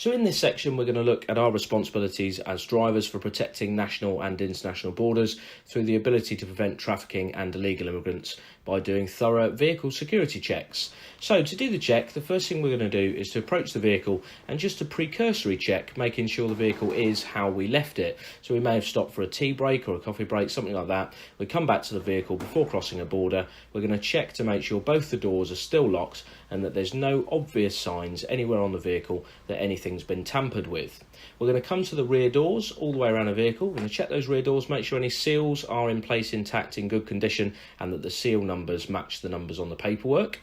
So in this section, we're going to look at our responsibilities as drivers for protecting national and international borders through the ability to prevent trafficking and illegal immigrants by doing thorough vehicle security checks. So to do the check, the first thing we're going to do is to approach the vehicle and just a precursory check, making sure the vehicle is how we left it. So we may have stopped for a tea break or a coffee break, something like that. We come back to the vehicle before crossing a border. We're going to check to make sure both the doors are still locked and that there's no obvious signs anywhere on the vehicle that anything's been tampered with. We're going to come to the rear doors all the way around the vehicle. We're going to check those rear doors, make sure any seals are in place intact, in good condition, and that the seal numbers match the numbers on the paperwork.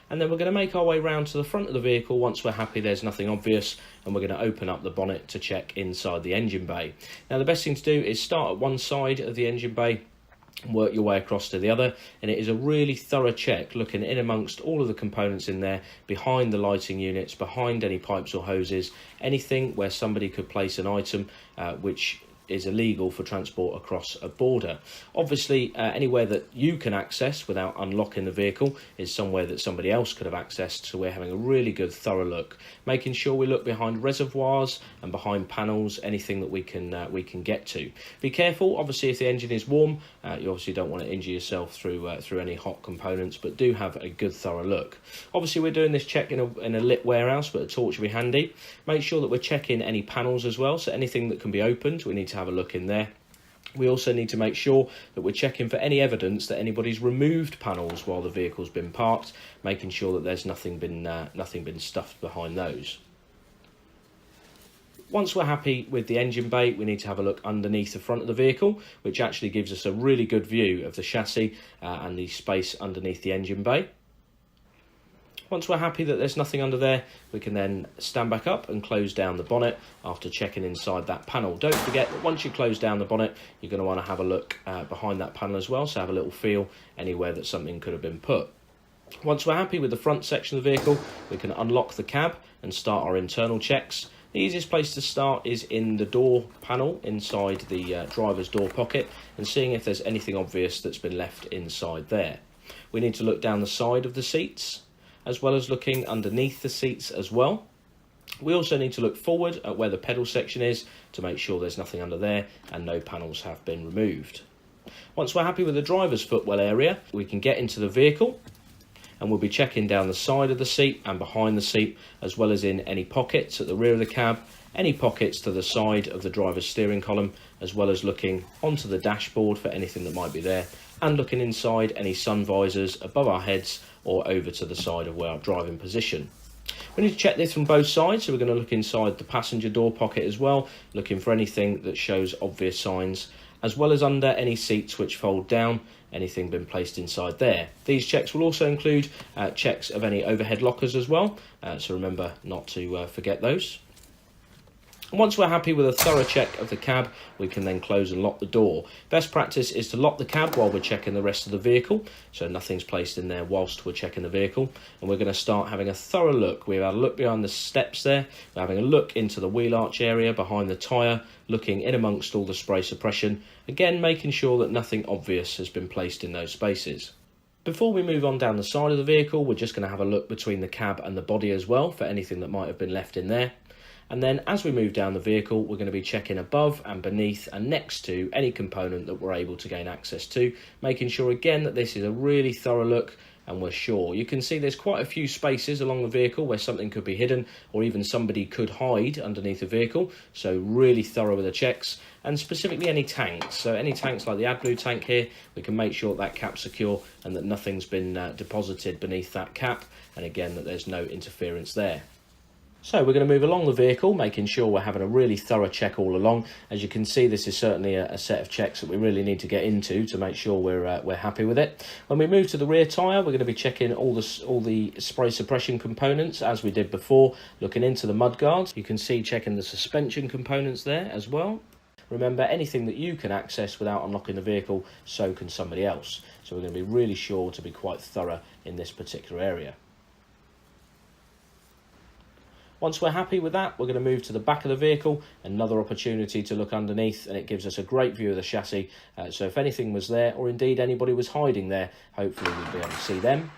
And then we're going to make our way round to the front of the vehicle once we're happy there's nothing obvious, and we're going to open up the bonnet to check inside the engine bay. Now the best thing to do is start at one side of the engine bay, work your way across to the other, and it is a really thorough check, looking in amongst all of the components in there, behind the lighting units, behind any pipes or hoses, anything where somebody could place an item which is illegal for transport across a border. Obviously, anywhere that you can access without unlocking the vehicle is somewhere that somebody else could have accessed, so we're having a really good thorough look, making sure we look behind reservoirs and behind panels, anything that we can get to. Be careful, obviously, if the engine is warm, you obviously don't want to injure yourself through any hot components, but do have a good thorough look. Obviously, we're doing this check in a lit warehouse, but a torch will be handy. Make sure that we're checking any panels as well, so anything that can be opened, we need to have a look in there. We also need to make sure that we're checking for any evidence that anybody's removed panels while the vehicle's been parked, making sure that there's nothing been stuffed behind those. Once we're happy with the engine bay, we need to have a look underneath the front of the vehicle, which actually gives us a really good view of the chassis and the space underneath the engine bay. Once we're happy that there's nothing under there, we can then stand back up and close down the bonnet after checking inside that panel. Don't forget that once you close down the bonnet, you're going to want to have a look behind that panel as well, so have a little feel anywhere that something could have been put. Once we're happy with the front section of the vehicle, we can unlock the cab and start our internal checks. The easiest place to start is in the door panel inside the driver's door pocket and seeing if there's anything obvious that's been left inside there. We need to look down the side of the seats, as well as looking underneath the seats as well. We also need to look forward at where the pedal section is to make sure there's nothing under there and no panels have been removed. Once we're happy with the driver's footwell area, we can get into the vehicle and we'll be checking down the side of the seat and behind the seat, as well as in any pockets at the rear of the cab, any pockets to the side of the driver's steering column, as well as looking onto the dashboard for anything that might be there, and looking inside any sun visors above our heads or over to the side of our driving position. We need to check this from both sides, so we're going to look inside the passenger door pocket as well, looking for anything that shows obvious signs, as well as under any seats which fold down, anything been placed inside there. These checks will also include checks of any overhead lockers as well, so remember not to forget those. Once we're happy with a thorough check of the cab, we can then close and lock the door. Best practice is to lock the cab while we're checking the rest of the vehicle, so nothing's placed in there whilst we're checking the vehicle. And we're going to start having a thorough look. We've had a look behind the steps there, we're having a look into the wheel arch area behind the tyre, looking in amongst all the spray suppression, again making sure that nothing obvious has been placed in those spaces. Before we move on down the side of the vehicle, we're just going to have a look between the cab and the body as well for anything that might have been left in there. And then as we move down the vehicle, we're going to be checking above and beneath and next to any component that we're able to gain access to, making sure again that this is a really thorough look and we're sure. You can see there's quite a few spaces along the vehicle where something could be hidden or even somebody could hide underneath the vehicle, so really thorough with the checks. And specifically any tanks, so any tanks like the AdBlue tank here, we can make sure that cap's secure and that nothing's been deposited beneath that cap, and again that there's no interference there. So we're going to move along the vehicle, making sure we're having a really thorough check all along. As you can see, this is certainly a set of checks that we really need to get into to make sure we're happy with it. When we move to the rear tyre, we're going to be checking all the spray suppression components as we did before, looking into the mudguards. You can see checking the suspension components there as well. Remember, anything that you can access without unlocking the vehicle, so can somebody else. So we're going to be really sure to be quite thorough in this particular area. Once we're happy with that, we're going to move to the back of the vehicle, another opportunity to look underneath, and it gives us a great view of the chassis. So if anything was there, or indeed anybody was hiding there, hopefully we'll be able to see them.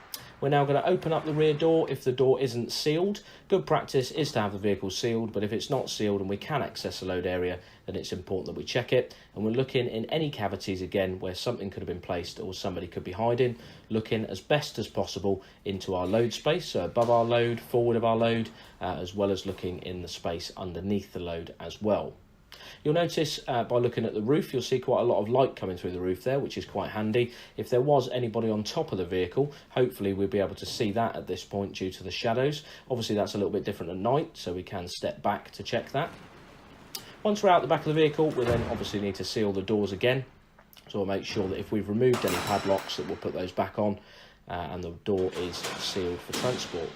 We're now going to open up the rear door if the door isn't sealed. Good practice is to have the vehicle sealed, but if it's not sealed and we can access the load area, then it's important that we check it. And we're looking in any cavities again where something could have been placed or somebody could be hiding, looking as best as possible into our load space, so above our load, forward of our load, as well as looking in the space underneath the load as well. You'll notice by looking at the roof, you'll see quite a lot of light coming through the roof there, which is quite handy. If there was anybody on top of the vehicle, hopefully we'll be able to see that at this point due to the shadows. Obviously that's a little bit different at night, so we can step back to check that. Once we're out the back of the vehicle, we then obviously need to seal the doors again. So we'll make sure that if we've removed any padlocks, that we'll put those back on and the door is sealed for transport.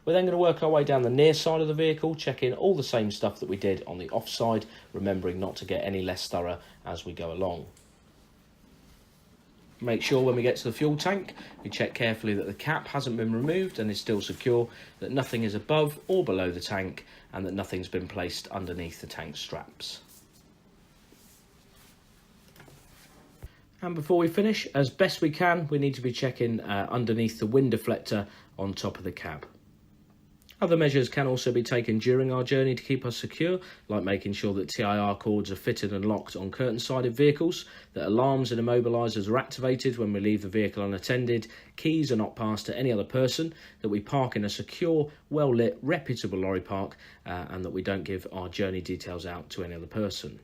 We're then going to work our way down the near side of the vehicle, checking all the same stuff that we did on the off side, remembering not to get any less thorough as we go along. Make sure when we get to the fuel tank, we check carefully that the cap hasn't been removed and is still secure, that nothing is above or below the tank, and that nothing's been placed underneath the tank straps. And before we finish, as best we can, we need to be checking underneath the wind deflector on top of the cab. Other measures can also be taken during our journey to keep us secure, like making sure that TIR cords are fitted and locked on curtain-sided vehicles, that alarms and immobilisers are activated when we leave the vehicle unattended, keys are not passed to any other person, that we park in a secure, well-lit, reputable lorry park, and that we don't give our journey details out to any other person.